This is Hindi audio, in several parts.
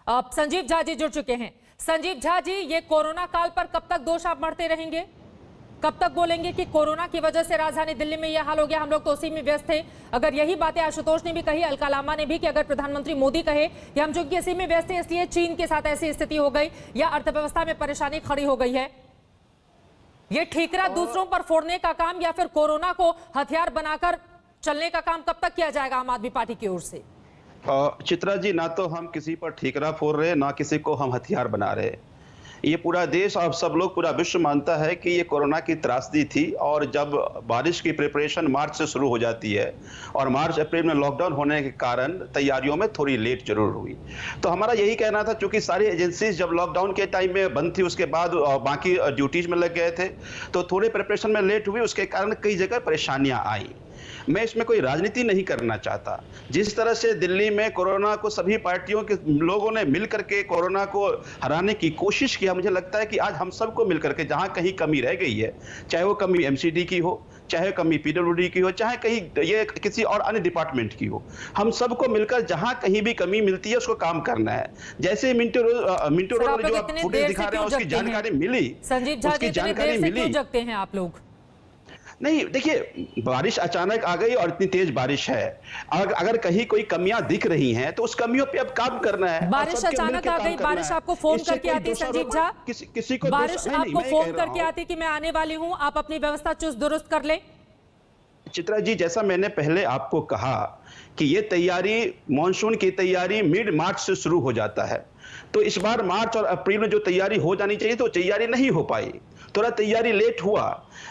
अब संजीव झा जी जुड़ चुके हैं। संजीव झा जी, ये कोरोना काल पर कब तक दोष आप मढ़ते रहेंगे? कब तक बोलेंगे कि कोरोना की वजह से राजधानी दिल्ली में यह हाल हो गया, हम लोग तो उसी में व्यस्त थे? अगर यही बातें आशुतोष ने भी कही, अलका लांबा ने भी, कि अगर प्रधानमंत्री मोदी कहे कि हम चूंकि इसी में व्यस्त थे इसलिए चीन के साथ ऐसी स्थिति हो गई या अर्थव्यवस्था में परेशानी खड़ी हो गई है, ये ठीकरा दूसरों पर फोड़ने का काम या फिर कोरोना को हथियार बनाकर चलने का काम कब तक किया जाएगा आम आदमी पार्टी की ओर से? चित्रा जी, ना तो हम किसी पर ठीकरा फोड़ रहे, ना किसी को हम हथियार बना रहे। ये पूरा देश और सब लोग, पूरा विश्व मानता है कि ये कोरोना की त्रासदी थी। और जब बारिश की प्रिपरेशन मार्च से शुरू हो जाती है और मार्च अप्रैल में लॉकडाउन होने के कारण तैयारियों में थोड़ी लेट जरूर हुई। तो हमारा यही कहना था, क्योंकि सारी एजेंसीज जब लॉकडाउन के टाइम में बंद थी, उसके बाद बाकी ड्यूटीज में लग गए थे, तो थोड़े प्रिपरेशन में लेट हुई, उसके कारण कई जगह परेशानियां आई। मैं इसमें कोई राजनीति नहीं करना चाहता। जिस तरह से दिल्ली में कोरोना को सभी पार्टियों के लोगों ने मिलकर के कोरोना को हराने की कोशिश किया, मुझे लगता है कि आज हम सबको मिलकर के जहां कहीं कमी रह गई है, चाहे वो कमी एमसीडी की हो, चाहे कमी पीडब्ल्यूडी की हो, चाहे कहीं ये किसी और अन्य डिपार्टमेंट की हो, हम सबको मिलकर जहां कहीं भी कमी मिलती है उसको काम करना है। जैसे मिंटो रोड जो आप फुटेज दिखा रहे हैं उसकी जानकारी मिली, संजीव झा जी, इतनी देर से क्यों जगते हैं आप लोग? नहीं, देखिए, बारिश अचानक आ गई और इतनी तेज बारिश है। अगर कहीं कोई कमियां दिख रही हैं तो उस कमियों पे अब काम करना है। बारिश अचानक आ गई, बारिश आपको फोन करके आती, संजीव झा, किसी को बारिश आपको फोन करके आती कि मैं आने वाली हूं, आप अपनी व्यवस्था चुस्त दुरुस्त कर ले? चित्रा जी, जैसा मैंने पहले आपको कहा कि ये तैयारी, मानसून की तैयारी मिड मार्च से शुरू हो जाता है। तो इस बार मार्च और अप्रैल में जो तैयारी हो जानी चाहिए तो तैयारी नहीं हो पाई, थोड़ा तैयारी लेट हुआ।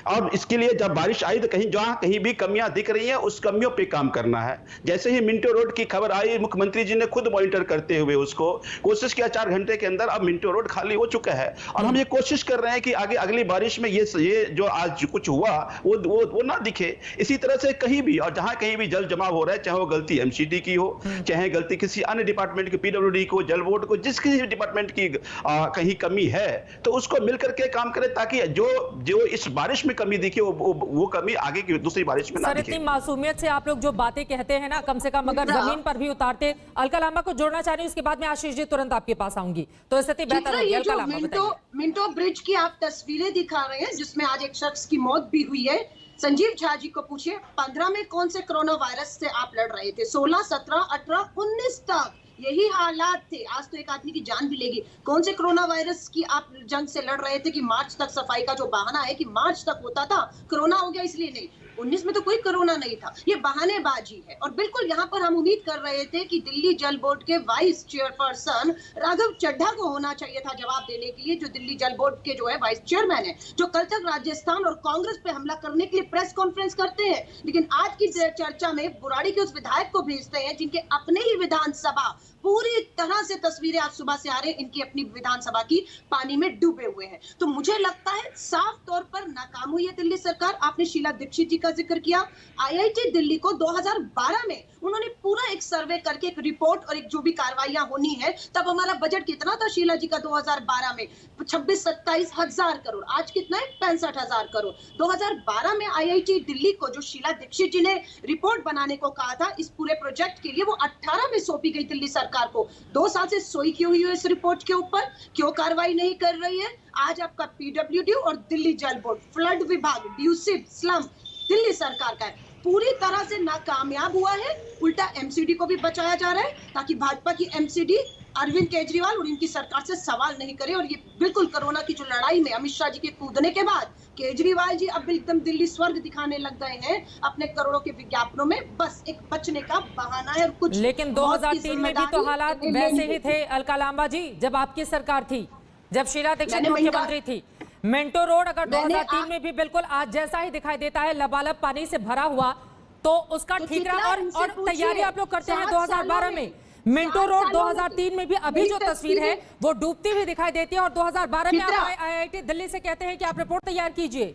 और इसके लिए जब बारिश आई तो जहां कहीं भी कमियां दिख रही हैं उस कमियों पे काम करना है। जैसे ही मिंटो रोड की खबर आई, मुख्यमंत्री जी ने खुद मॉनिटर करते हुए उसको कोशिश किया, 4 घंटे के अंदर अब मिंटो रोड खाली हो चुका है। और हम ये कोशिश कर रहे हैं कि आगे अगली बारिश में ये जो आज कुछ हुआ वो ना दिखे। इसी तरह से कहीं भी और जहां कहीं भी जल जमाव हो रहा है, चाहे वो गलती एमसीडी की हो, चाहे गलती किसी अन्य डिपार्टमेंट की, पीडब्ल्यूडी को, जल बोर्ड को, जिस किसी डिपार्टमेंट की कहीं कमी है तो उसको मिलकर के काम करें, ताकि जो इस बारिश में कमी दिखे वो कमी आगे की दूसरी बारिश में ना दिखे। इतनी मासूमियत से आप लोग जो बातें कहते हैं ना, कम से कम अगर जमीन पर भी उतारते। अलका लांबा को जोड़ना चाह रही हूं, उसके बाद में आशीष जी तुरंत आपके पास आऊंगी, तो स्थिति बेहतर होगी। अलका लांबा बताइए। मिंटो ब्रिज की आप तस्वीरें दिखा रहे हैं जिसमें आज एक शख्स की मौत भी हुई है। संजीव झा जी को पूछिए, 15 में कौन से कोरोना वायरस से आप लड़ रहे थे? 16, 17, 18, 19 तक यही हालात थे। आज तो एक आदमी की जान भी लेगी। कौन से कोरोना वायरस की आप जंग से लड़ रहे थे कि मार्च तक? सफाई का जो बहाना है कि मार्च तक होता था, कोरोना हो गया इसलिए नहीं। 19 में तो कोई कोरोना नहीं था, ये बहानेबाजी है। और बिल्कुल यहाँ पर हम उम्मीद कर रहे थे कि दिल्ली जल बोर्ड के वाइस चेयरपर्सन राघव चड्ढा को होना चाहिए था जवाब देने के लिए, जो दिल्ली जल बोर्ड के जो है वाइस चेयरमैन है, जो कल तक राजस्थान और कांग्रेस पे हमला करने के लिए प्रेस कॉन्फ्रेंस करते हैं। लेकिन आज की चर्चा में बुराड़ी के उस विधायक को भेजते हैं जिनके अपने ही विधानसभा पूरी तरह से तस्वीरें आज सुबह से आ रहे हैं, इनकी अपनी विधानसभा की पानी में डूबे हुए हैं। तो मुझे लगता है साफ तौर पर नाकाम हुई है दिल्ली सरकार। आपने शीला दीक्षित जी का जिक्र किया। आईआईटी दिल्ली को 2012 में उन्होंने पूरा एक सर्वे करके एक रिपोर्ट और एक जो भी कार्रवाइयां होनी है, तब हमारा बजट कितना था शीला जी का 2012 में? 26-27 हजार करोड़। आज कितना है? 65 हजार करोड़। 2012 में आईआईटी दिल्ली को जो शीला दीक्षित जी ने रिपोर्ट बनाने को कहा था इस पूरे प्रोजेक्ट के लिए, वो 18 में सौंपी गई दिल्ली सरकार को। 2 साल से सोई क्यों हुई है इस रिपोर्ट के ऊपर? क्यों कार्रवाई नहीं कर रही है? आज आपका पीडब्ल्यूडी और दिल्ली जल बोर्ड, फ्लड विभाग, ड्यूसिड, स्लम दिल्ली सरकार का है, पूरी तरह से नाकामयाब हुआ है। उल्टा एमसीडी को भी बचाया जा रहा है ताकि भाजपा की एमसीडी अरविंद केजरीवाल और इनकी सरकार से सवाल नहीं करे। और ये बिल्कुल कोरोना की जो लड़ाई में अमित शाह जी के कूदने के बाद केजरीवाल जी अब एकदम दिल्ली स्वर्ग दिखाने लग गए हैं अपने करोड़ों के विज्ञापनों में। बस एक बचने का बहाना है और कुछ। लेकिन 2003 में भी तो हालात वैसे ही थे अलका लांबा जी, जब आपकी सरकार थी, जब शीला दीक्षित मुख्यमंत्री थी। मिंटो रोड अगर 2003 में भी बिल्कुल आज जैसा ही दिखाई देता है, लबालब पानी से भरा हुआ, तो उसका ठीकरा और तैयारी आप लोग करते हैं 2012 में। मिंटो रोड 2003 में भी अभी जो तस्वीर है वो डूबती हुई दिखाई देती है, और 2012 में आप आईआईटी दिल्ली से कहते हैं कि आप रिपोर्ट तैयार कीजिए।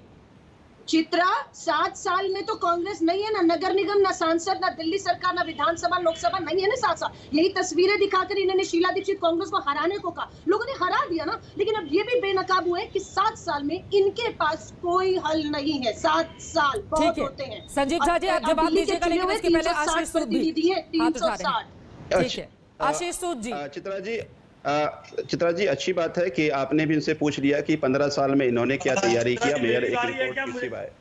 चित्रा, 7 साल में तो कांग्रेस नहीं है, ना नगर निगम, ना सांसद, ना दिल्ली सरकार, ना विधानसभा, लोकसभा नहीं है ना 7 साल। यही तस्वीरें दिखाकर इन्होंने शीला दीक्षित कांग्रेस को हराने को कहा, लोगों ने हरा दिया ना। लेकिन अब ये भी बेनकाब हुए कि 7 साल में इनके पास कोई हल नहीं है। 7 साल बहुत होते हैं। संजीव झा जी, आप जवाब दीजिएगा, लेकिन उसके पहले आशीष सूद भी 360। ठीक है, आशीष सूद जी। चित्रा जी, चित्रा जी, अच्छी बात है कि आपने भी इनसे पूछ लिया कि 15 साल में इन्होंने क्या तैयारी किया। मेयर एक रिपोर्ट की सिवाय।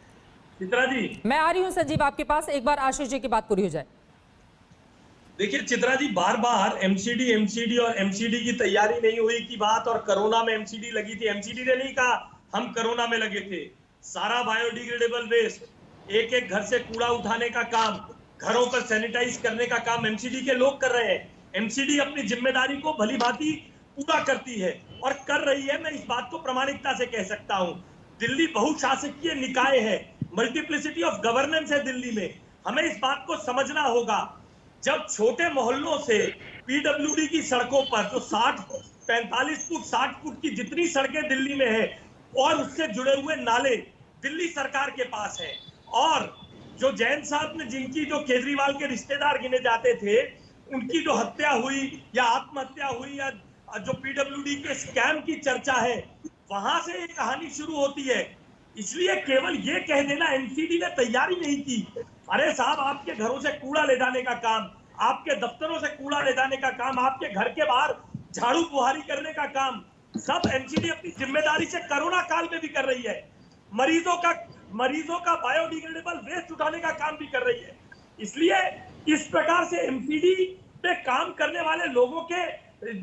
चित्रा जी, मैं आ रही हूं संजीव आपके पास, एक बार आशीष जी की बात पूरी हो जाए। देखिए चित्रा जी, बार बार एमसीडी और एमसीडी की तैयारी नहीं हुई की बात, और कोरोना में एमसीडी लगी थी। एमसीडी ने नहीं कहा हम कोरोना में लगे थे। सारा बायोडिग्रेडेबल वेस्ट, एक एक घर से कूड़ा उठाने का काम, घरों पर सैनिटाइज करने का काम एमसीडी के लोग कर रहे हैं। एमसीडी अपनी जिम्मेदारी को भली भांति पूरा करती है और कर रही है। मैं इस बात को प्रामाणिकता से कह सकता हूं। दिल्ली बहुशासकीय निकाय है, मल्टीप्लिसिटी ऑफ गवर्नेंस है दिल्ली में। हमें इस बात को समझना होगा। जब छोटे मोहल्लों से पीडब्ल्यूडी की सड़कों पर जो 45 फुट 60 फुट की जितनी सड़कें दिल्ली में है और उससे जुड़े हुए नाले दिल्ली सरकार के पास है, और जो जैन साहब ने जिनकी जो केजरीवाल के रिश्तेदार गिने जाते थे उनकी जो हत्या हुई या आत्महत्या हुई या जो पीडब्ल्यूडी के स्कैम की चर्चा है, वहां से ये कहानी शुरू होती है। इसलिए केवल ये कह देना एमसीडी ने तैयारी नहीं की। अरे साहब, आपके घरों से कूड़ा ले जाने का काम, आपके दफ्तरों से कूड़ा ले जाने का काम, आपके घर के बाहर झाड़ू बुहारी करने का काम, सब एमसीडी अपनी जिम्मेदारी से कोरोना काल में भी कर रही है। मरीजों का बायोडिग्रेडेबल वेस्ट उठाने का काम भी कर रही है। इसलिए इस प्रकार से एमसीडी पे काम करने वाले लोगों के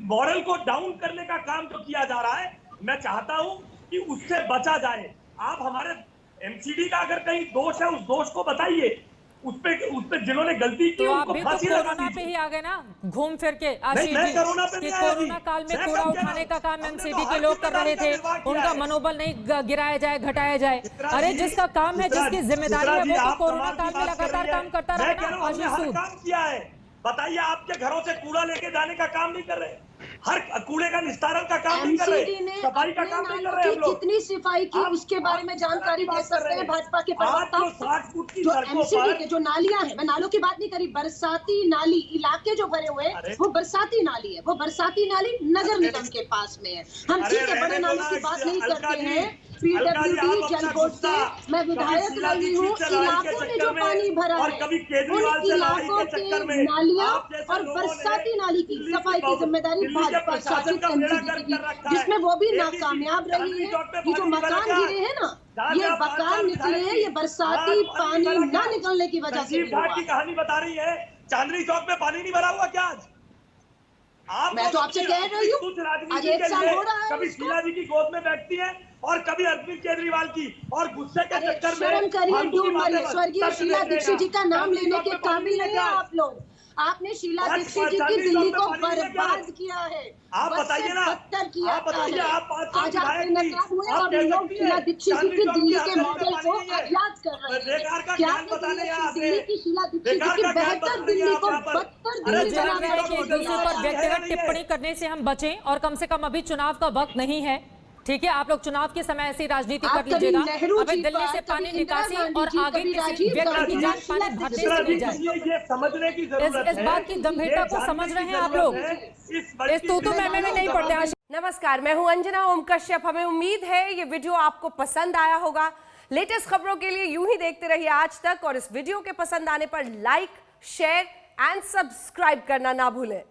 मॉरल को डाउन करने का काम जो किया जा रहा है, मैं चाहता हूं कि उससे बचा जाए। आप हमारे एमसीडी का अगर कहीं दोष है, उस दोष को बताइए। उस पे जिन्होंने गलती की तो आप उनको भी तो फांसी लगा कोरोना पे दीजिए। ही आ गए ना, घूम फिर के आशीष मैं जी, कोरोना पे कि नहीं आया जी। कोरोना काल में मैं कूड़ा कब कह रहा उठाने का हूं? काम हमने एमसीडी तो के हर लोग कर रहे जिम्मेदारी थे। का निर्वाह किया उनका है। मनोबल नहीं गिराया जाए, घटाया जाए। चित्रा अरे जी, जिसका काम है, चित्रा जिसकी जी, जिम्मेदारी है, चित्रा जी, वो तो आप कोरोना कमाल की काल में बात कर लगातार रही काम है। करता मैं रहा कह रहा ना हूं, हमने आशीष हर सूद। काम किया है। बताइए, आपके घरों से कूड़ा लेके जाने का काम नहीं कर रहे, हर कूड़े का निस्तारण का काम नहीं कर रहे, एमसीडी ने सफाई का अपने काम नहीं कर नालों रहे हम की लोग। कितनी सफाई की आप उसके बारे में जानकारी दे सकते हैं भाजपा के आज प्रवक्ता। जो 60 फुट की जो सड़कों एमसीडी पर के जो नालियां हैं, मैं नालों की बात नहीं करी, बरसाती नाली इलाके जो भरे हुए अरे, हैं वो बरसाती नाली है। वो बरसाती नाली नगर निगम के पास में है। हम अरे ठीक है, बड़े रहने दो नालों ना, की बात नहीं अलका करते जी, हैं। अलका जी, पीडब्ल्यूडी आप अपना जल बोर्ड गुस्सा से मैं कभी विधायक शीला रही दीक्षित हूँ। से लड़ाई के इलाकों में चक्कर जो पानी भरा और है, कभी केजरीवाल उन से लड़ाई इलाकों के चक्कर में के नालियां आप जैसे और लोगों ने बरसाती नाली की दिल्ली सफाई की जिम्मेदारी दिल्ली के भाजपा प्रशासन शासित का बेड़ा एमसीडी गर्क की, कर रखा है। जिसमें वो भी ADC नाकामयाब रही चांदनी है। चौक पे ये जो पानी भरा मकान था, गिरे हैं ना, जहाँ ये जहाँ पांच मकान साल निकले हैं, विधायक ये बरसाती आज पानी भरा न क्या? निकलने की वजह से संजीव हुआ घाट की है। कहानी बता रही है, चांदनी चौक में पानी नहीं भरा हुआ क्या आज? आप मैं तो आपसे कह रही हूँ, कुछ आज राजनीति 1 के साल लिए हो रहा है कभी इसको। शीला जी की गोद में बैठती है और कभी अरविंद केजरीवाल की, और गुस्से के अरे चक्कर में शर्म करिए, फालतू की डूब बातें मरिए। मत। स्वर्गीय तर्क शीला देखिएगा। दीक्षित जी का नाम चांदनी लेने चौक के में पानी काबिल नहीं नहीं है है क्या? आप लोग। आपने शीला आज दीक्षित जी की चांदनी दिल्ली चौक को में पानी नहीं है क्या? बर्बाद किया है। आप बद से बताइए ना, बदतर किया आप बताइए, है। आप 5 साल आज आप विधायक थी, बेनकाब हुए आप और कह लोग सकती शीला है दीक्षित जी चांदनी की चौक दिल्ली की के हत्या में मॉडल पानी को नहीं है। याद कर रहे बेकार का हैं। क्या ज्ञान ये बताने दिल्ली आते दिल्ली हैं। की शीला दीक्षित जी बेकार की का ज्ञान बेहतर बताने दिल्ली आप को यहाँ पर। बदतर अरे दिल्ली मुझे बना लग रहा है कि एक दूसरे पर है व्यक्तिगत नहीं है। टिप्पणी करने से हम बचें, और कम से कम अभी चुनाव का वक्त नहीं है। ठीक है, आप लोग चुनाव के समय ऐसी राजनीति आप कर कभी लीजिएगा। नेहरू अभी जी दिल्ली पर, से पानी कभी इंदिरा निकासी गांधी और जी, आगे कभी किसी राजीव व्यक्ति गांधी, की जान शीला पानी भरने दीक्षित से जी नहीं जाए। ये समझने की जरूरत इस बात की गंभीरता को समझ रहे हैं आप लोग। इस तू मैंने में नहीं पड़ते आशीष। नमस्कार, मैं हूं अंजना ओम कश्यप। हमें उम्मीद है ये वीडियो आपको पसंद आया होगा। लेटेस्ट खबरों के लिए यूं ही देखते रहिए आज तक, और इस वीडियो के पसंद आने पर लाइक, शेयर एंड सब्सक्राइब करना ना भूलें।